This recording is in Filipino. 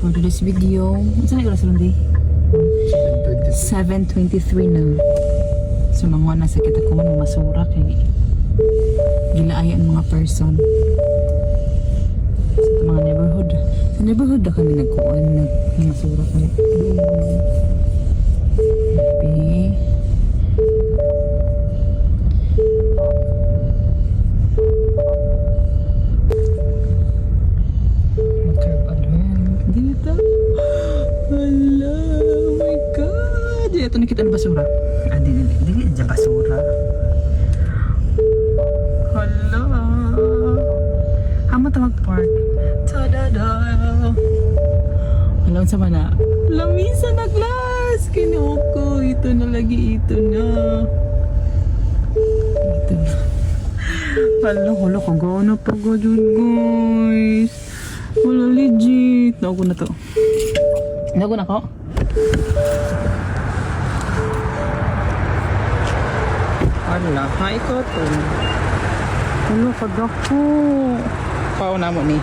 for today's video. Saan na oras ron di? 7:23 na. So mga nasa kita ko mga masura kay gilaaya ang mga person sa mga neighborhood. Sa neighborhood na kami nagkuhan ng masura kay. Happy. Dito. Hala, oh my God. Ito nakita na basura. Ah, dili dyan basura. Hala. Hama ta mag-park. Ta-da-da. Alam sa mana. Lamisa na glass. Kinuko. Ito na lagi. Ito na. Ito na. Hala, kung gano'n pa dyan, guys. Wala legit. Nago na to. Nago na ko. Wala. Hi ko to. Wala ka dako. Pao na mo ni.